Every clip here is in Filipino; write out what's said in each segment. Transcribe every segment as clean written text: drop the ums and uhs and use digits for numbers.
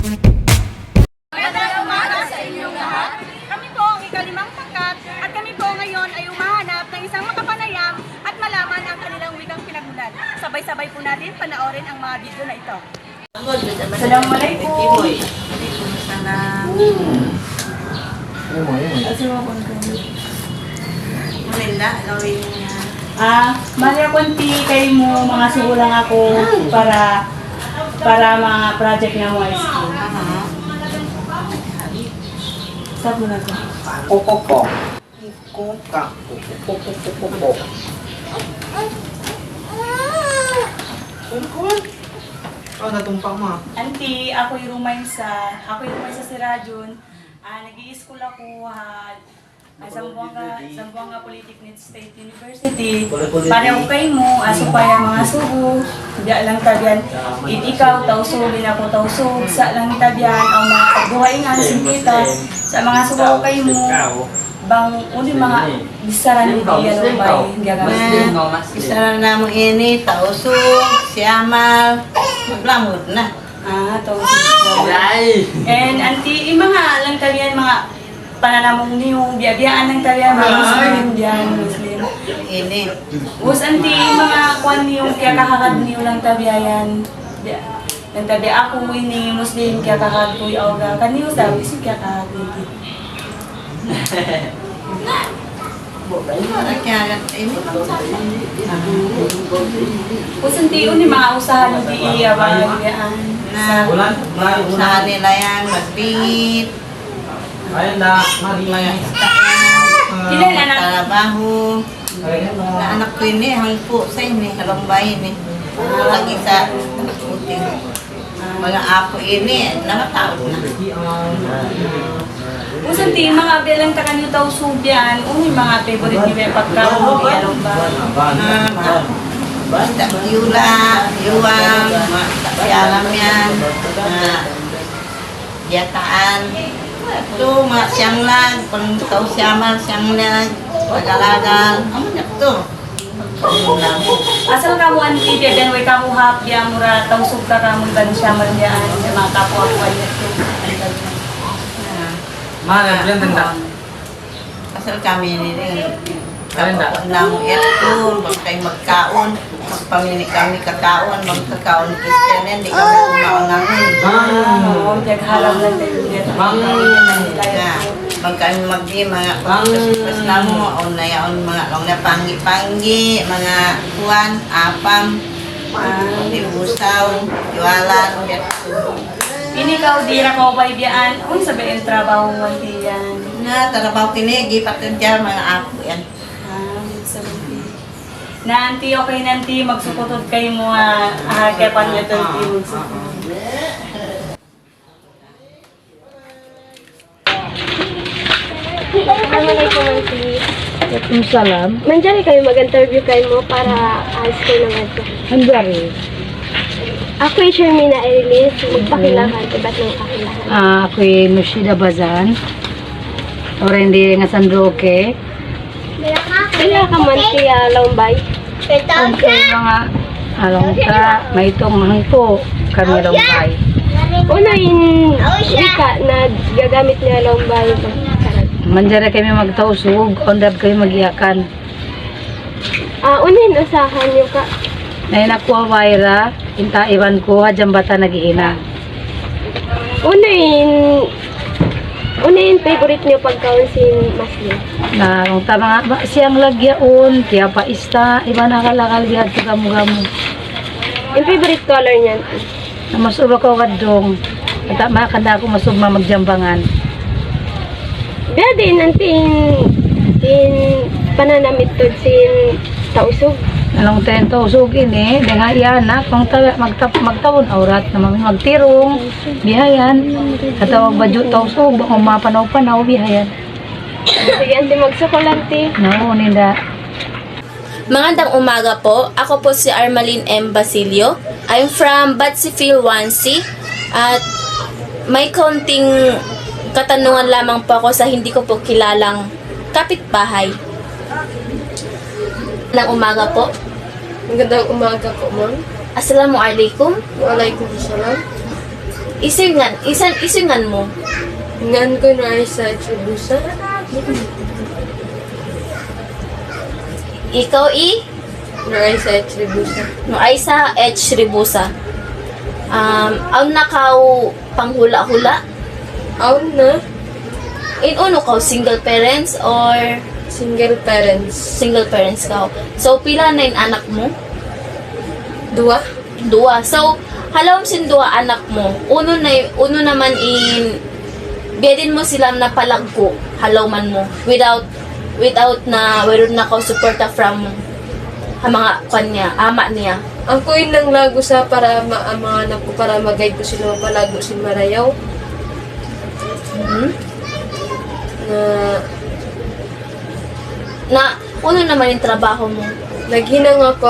Magandang umaga sa inyong lahat. Kami po ang ikalimang pangkat at kami po ngayon ay umahanap ng isang makapanayam at malaman ang kanilang wikang pinagmulan. Sabay-sabay po natin panoorin ang mga video na ito. Assalamualaikum. Mali konti kayo mo mga sugulang ako para mga project na mo is. Stop mo na ito. Kokoko. Koka. Kokoko. Kuan. Oh, natumpak mo. Auntie, ako'y rumay sa si Rajun. Nag-i-school ako Zamboanga Polytechnic State University. Pareho kayo mo, aso pa yung mga sugo. Diya lang tabian. Ikaw, tausugin ako tausug. Sa lang tabian, ang mga pagbuhay nga, singkita. Sa mga sugo kayo mo, bang uli mga bisaran ni Diyan o bay. Bisaran na mo ini, tausug, siamal, maglamod na. Tausug. And auntie, yung mga lang tabian, mga pananamong niyo, biyabiyaan ng tabian, mga Muslim diyan, Muslim. Ini. Bus auntie, mga kuan niyo, kaya kakakad niyo lang tabiayan. Lang tabi ako, ini Muslim, kaya kakakad ko yung awga. Kaniyo sabi, si kaya kakakad ko. Kaya ini. Bus auntie, yun yung mga usahan ng diiya, biyabiyaan. Usahan nila yan, magbingit, Ayun na, mga istakyan, Ilan anak? trabaho. Na anak ko ini, hangpo sa ini, halumbay ini. Lagi sa nakakuting. Mga apo ini, nakataot na. Bus auntie, mga bilang takanyo tao subyan, yung mga favorite niyo yung pagkaon, biyalong ba? Basta yula, yuwang, sialam yan, yataan. Ito, mga siyanglag, pang tau siamal, siyanglag, pag-alagal. Ano na ito? Asal kamu auntie, biyan way kamu hapya, mura tausog ka kamu ban siya man yan, sa mga kapwa ko ay ito. Mana, bilang tenda. Asal kami ini, Kalenda. kapag nang ito, mag kayo magkaon, magpamili kami kakaon, magkakaon Kristiyanin, di kami kumaon namin. Oo, harap lang tayo. Pag kami magdi, mga pagkasipas na mo, o na yaon mga long na panggi-panggi, mga kuwan, apam, dibusaw, iwalan, Ini kau dira kau bay biyaan, kung sabihin trabaho mo diyan. na tarabaw kinigi, patunja, mga apo yan. Sabihin. Na auntie, okay na auntie, magsukotod kayo mo kaya niyo ito magsukotod. Assalamualaikum auntie. Waalaikumsalam. Manjari kayo mag-interview kayo mo para ayos kayo ng ato. Handari. Ako yung Shermina Erilis, magpakilahan, iba't ng kakilahan. Ako yung Nushida Bazan. Orendi nga Sanroque. Kaya ka man siya laumbay. Ang mga alongka, may itong hangko kami longbay. Una yung wika na gagamit niya laumbay. Manjara kami magtausog, ondab kayo magiyakan. Una yung usahan yung ka. Ngayon ako waira, inta iwan ko, hadyang bata nag-iina. Una yung favorite niyo pagkaon si Masli. Na kung tama nga, siyang lagyaon, kaya paista, iba nakalakal biyad sa gamu-gamu. Yung favorite color niya. Na masuba ko kadong, at makakanda ako masugma magjambangan. Dahil din natin in pananamit to sin tausog. Anong tento usugin dengan iyanak magtawon aurat na magtirong bihayan atau baju tausog kung mapanaw-panaw bihayan. Sige, ante magsukulante. No, ninda. Magandang umaga po. Ako po si Armalin M. Basilio. I'm from Batsifil 1C at may kaunting katanungan lamang po ako sa hindi ko po kilalang kapitbahay. Magandang umaga po. Magandang umaga po, ma'am. Assalamualaikum. Waalaikumsalam. isingan mo. Ngan ko na ay sa Chibusa. Ikaw Na ay sa Chibusa. no ay sa H. Ribusa. Ang nakaw panghula-hula. Aun na. Uno ka, single parents or Single parents. single parents ka? So, pila na yung anak mo? Dua. Dua. So, halawang sin dua anak mo. Uno naman biyadin mo sila na palagko. Halaw man mo. Without na ka suporta from mga kanya, ama niya. Ang kuin ng lago sa para mga anak ko para mag-guide ko sila palago si Marayaw. Mhm. Na Uno naman yung trabaho mo. naghinang ako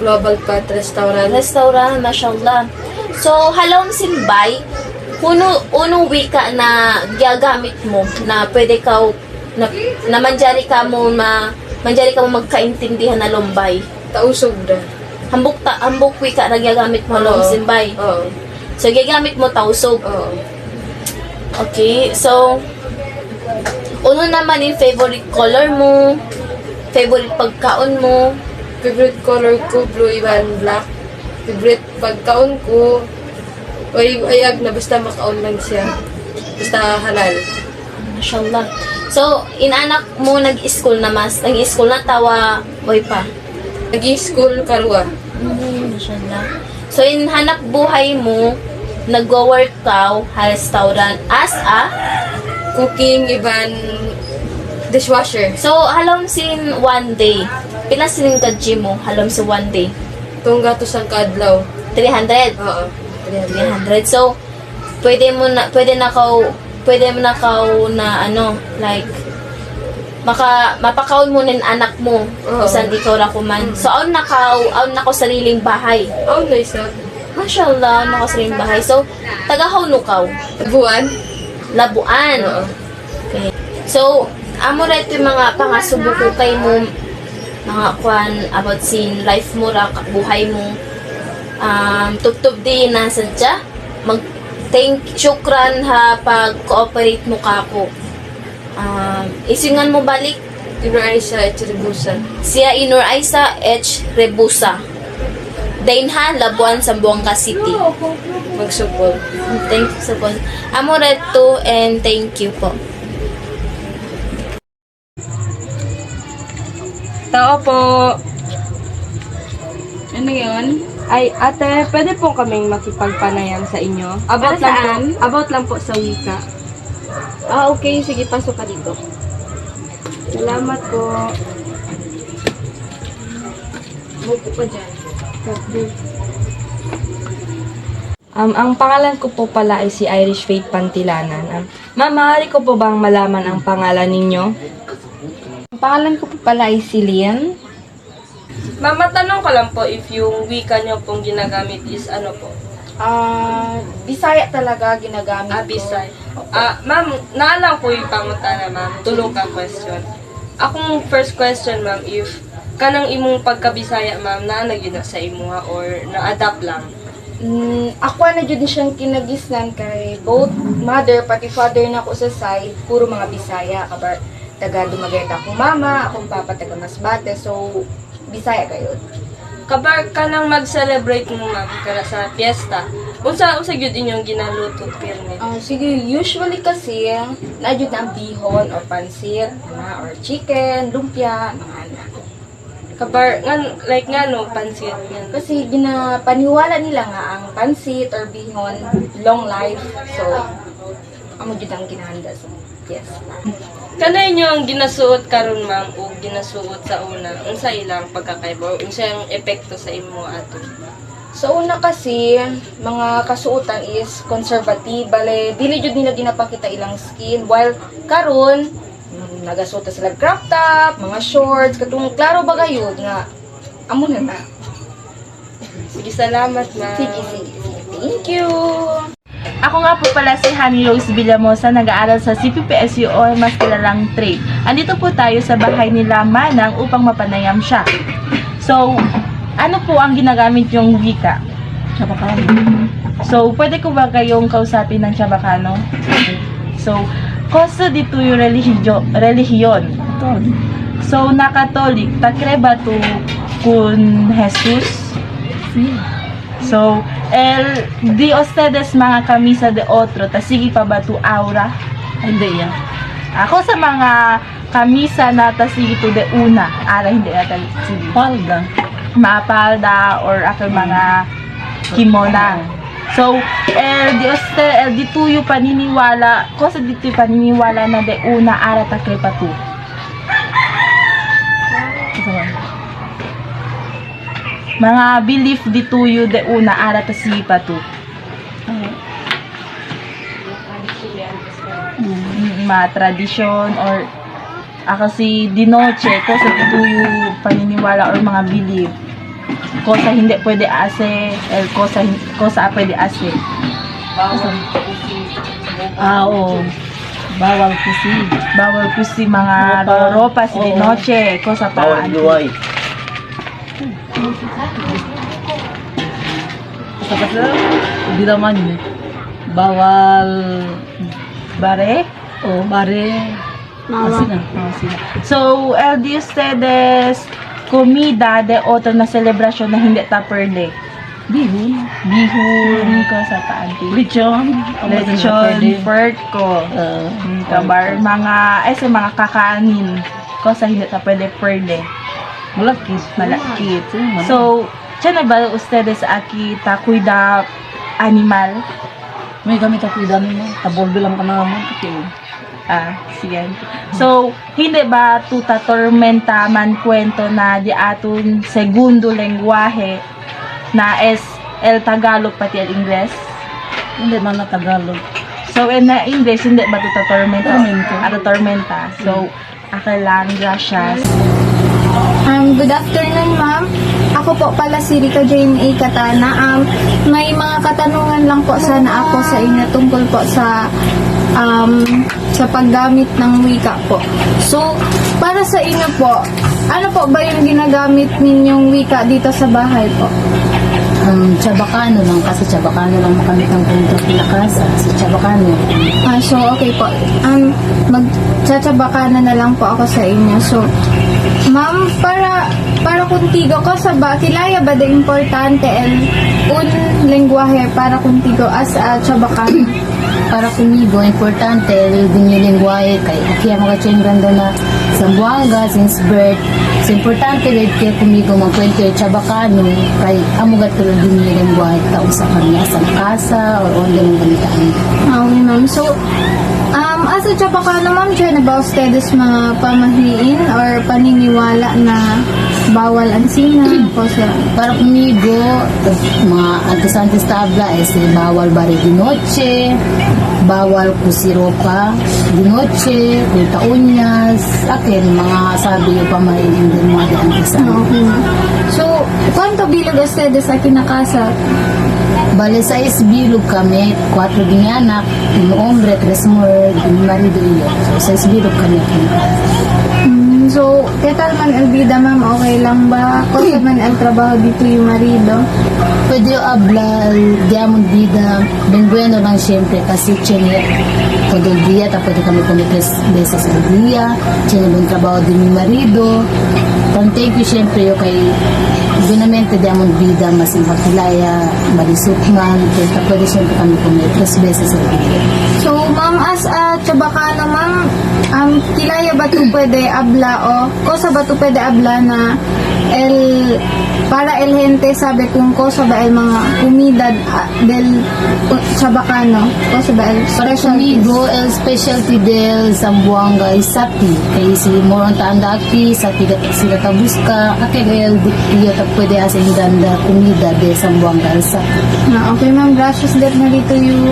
Global Path Restaurant. Restaurant, mashallah. So, halawang simbay, unong wika na gagamit mo na pwede ka na manjari ka mo magkaintindihan na lumbay. Tausog na. Hambuk wika na gagamit mo halawang simbay. Oo. So, gagamit mo tausog. Oo. Okay, so, uno naman yung favorite color mo, favorite pagkaon mo. Favorite color ko, blue iban black. Favorite pagkaon ko, ayag na basta makaon lang siya. Basta halal. Mashallah. So, inanak mo nag-school na nag-school na tawa, boy pa. Nag-school karwa. Mashallah. So, in hanap buhay mo, nag-work ka sa restaurant as a, Cooking iban dishwasher. so, halom sin one day. Pila sining ka-gym mo, halom sa one day? Tungga to sang kadlaw. 300. Oo. 300. So, pwede mo na ano, like, mapakaon mo nin anak mo, Oo. kung saan ikaw rakuman. So, aun na ko sariling bahay. Oh, nice na. Mashallah, aun na ko sariling bahay. So, taga-haunukaw. Buwan. Labuan. Oo. Okay. So, amo ra ito yung mga pangasubok kay mo, mga kwan about sin life mo ra, buhay mo. Tubtub din na sadya. Syukran ha pag-cooperate mo kako. Isingan mo balik Tinry sa Chiribusa. siya Inur Aisa H. Rebusa. Dainha, Labuan, Zamboanga City. Magsupol. Thank you so much. Amo reto and thank you po. Tao po. Ano yun? Ay, ate, pwede po kaming makipagpanayam sa inyo. Para saan? About lang po sa wika. Okay. Sige, pasok ka dito. Salamat po. Buko pa dyan. Ang pangalan ko po pala ay si Irish Faith Pantilanan. Ma'am, maaari ko po bang malaman ang pangalan ninyo? Ang pangalan ko po pala ay si Lian. Ma'am, matanong ko lang po if yung wika nyo pong ginagamit is ano po? Bisaya talaga ginagamit ko. Bisay. Ma'am, naalang po yung panguta na ma'am. Tulong ka question. Akong first question, ma'am, if kanang imong pagkabisaya, ma'am, naanagin na sa imuha or na-adapt lang? Ako na dyan siyang kinagisnan kay both mother pati father na ako sa side, puro mga Bisaya. Kabar, taga Dumaguete akong mama, akong papa taga Masbate, so Bisaya kayo. Kabar ka nang mag-celebrate mo, ma'am, kaya sa fiesta. Unsa gyud inyong ginaluto pirmi? Sige, usually kasi, na-adjud na ang bihon or pansit, or chicken, lumpia, mga anak. Kabar ngano pansit yan. Kasi paniwala nila nga ang pansit or bihon, long life. So, amo jud ang ginahanda. So, yes. Kanay nyo ang ginasuot karon ma'am o ginasuot sa una, unsa ilang pagkakaiba o unsa yung epekto sa imo ato? So, una kasi, mga kasuotan is conservative. Bale, dili jud nila ginapakita ilang skin. While karon nagasuot na sila crop top, mga shorts, katong klaro ba kayo nga amo na na. Sige, salamat ma'am. Sige. Thank you. Ako nga po pala si Honey Rose Villamosa, nag-aaral sa CPPSU o mas kilalang trade. Andito po tayo sa bahay nila Manang upang mapanayam siya. So, ano po ang ginagamit yung wika? So, pwede ko ba kayong kausapin ng Chabacano? So, cosa di tuyo relihiyon? So, na Katolik, takreba tu kun Jesus? So, di ustedes mga camisa de otro, ta sige pa ba tu aura? Hindi yan. Ako sa mga kamisa na ta sige tu de una, ara hindi na sige. Palda. Mapalda or ako mga kimona. So, di tuyo paniniwala, cosa di tuyo paniniwala na de una ara ta krepa tu. Mga belief di tuyo de una ara ta sipa tu. Mga tradisyon or ako si dinoche ko sa tuyo paniniwala or mga belief ko sa hindi pwede ase ko sa pwede ase Oo. Bawal po si mga ropa si dinoche ko sa paan Hindi naman yun. Bawal. bare. Bare. Kasi na. So, el de ustedes comida de otro na selebrasyon na hindi ta pwede. Bihon. Bihon ko sa paanti. Lechon. Lechon, pork ko. Kabar, sa mga kakanin ko sa hindi ta pwede. Malakit. Malakit. So, tiyan na ba ustedes aki ta cuida animal? May kami kapidan mo. Taboldo lang ka naman. Sige. So, hindi ba tuta tormenta man kwento na di aton segundo lengguwahe na es el Tagalog pati el Ingles? Hindi man na Tagalog. So, in na English, hindi ba tuta tormenta? Tormenta. Tormenta. So, lang, gracias. Good afternoon, ma'am. Ako po pala si Rica Jane A. Katana. May mga katanungan lang po sana ako sa inyo tungkol po sa paggamit ng wika po. So, para sa inyo po, ano po ba yung ginagamit ninyong wika dito sa bahay po? Chabacano lang kasi Chabacano lang makamit ng punto pinakasa. Si Chabacano. So, okay po. Magtsatsabakan na lang po ako sa inyo. So, ma'am, para contigo ko sa ba, kilaya ba de importante un lengguwahe para contigo as a Chabacano? Para kumigo, importante din yung lingwahe kay kaya makachinggan doon na sa Buanga, since birth. So, importante rin kaya kumigo magkwento yung Chabacano kay amugat ko din yung lingwahe taong sa kanya sa kasa or only ng balitaan. Okay, ma'am. So, as a Chabacano, ma'am, dyan na ba ustedes mga pamahiin or paniniwala na bawal ang sina po sa... Para kumigo, mga antes tabla bawal bari di noche, bawal kusiropa di noche, kulta unyas, akin mga sabi yung pamahiin din mga di antes. Okay. So, kwanto bilog ustedes sa kinakasa? Bale sa bilog kami, 4 din anak, 1 hombre, 3 mujer, 1 marido iyo. So sa bilog kami. So, ketal man el vida, ma'am, okay lang ba? Kasi man el trabaho dito yung marido? Pwede yung habla, diamond vida, ben bueno lang siyempre kasi chine, todo el día, pwede kami kami 3 beses al día, chine ben trabaho din yung marido. Thank you siyempre yung kay Binamente diamond vida, masing makilaya, malisukman, kaya pwede siyempre kami kami 3 beses al día. So, ma'am, as a Chabacano, ma'am, kilaya ba ito pwede abla o sa ba ito pwede abla na para el gente sabi kung kosa ba el mga kumidad del Chabacano, kosa ba el Para specialties? kumigo, el specialty del Zamboanga is sati. Kaya si Moron Taandaki, sati sila tabuska, kakagayal iyo ta pwede asin ganda kumida de Zamboanga is sati. Okay, ma'am, gracias that na dito yung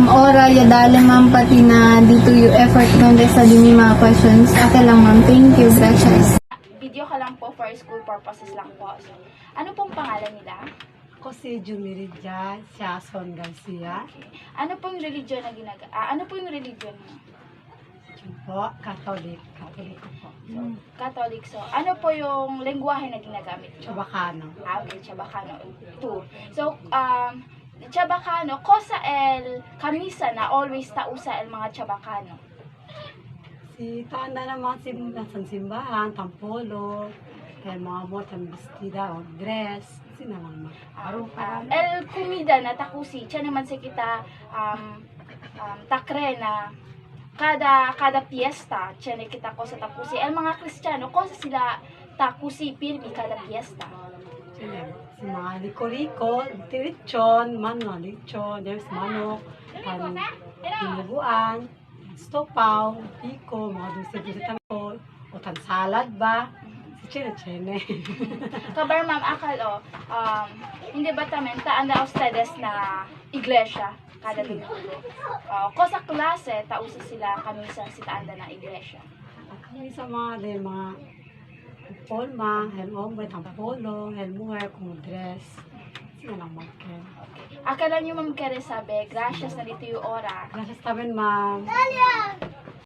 ora ya dali, ma'am, pati na dito yung effort ng sa dini mga questions. Okay lang, ma'am. Thank you. Gracias. Video ka lang po for school purposes lang po. So, ano pong pangalan nila? Ako si Jumiridja Siason Garcia. Ano pong religion na ano po yung religion mo? Po, Catholic. Catholic ko po. Catholic. So, ano po yung lengguwahe na ginagamit mo? Chabacano. Okay, Chabacano. 2. So, Chabacano, cosa el camisa na always ta usa el mga Chabacano? Si tanda naman sa simbahan, tampolo, kaya mga mo, tambistida o dress, sinalang mo. El comida na takusi, tiyan naman sa kita takre na kada fiesta, tiyan kita ko sa takusi. El mga Kristiyano, ko sa sila takusi pirmi kada fiesta. Si mga liko-liko, lechon, there's manok, dinuguan, stopaw, piko, mga dulce-dulce tampo, o salad ba? Si Chene. Kabar ma'am, akal hindi ba tamen taanda ustedes na iglesia kada Domingo? Ko sa klase, tausa sila kamisa si taanda na iglesia. Kami sa mga polma, helmong, tampolo, helmuher, kung dress, sinalang mo. Akala niyo ma'am kere sabi, gracias na dito yung ora. Gracias también, ma'am.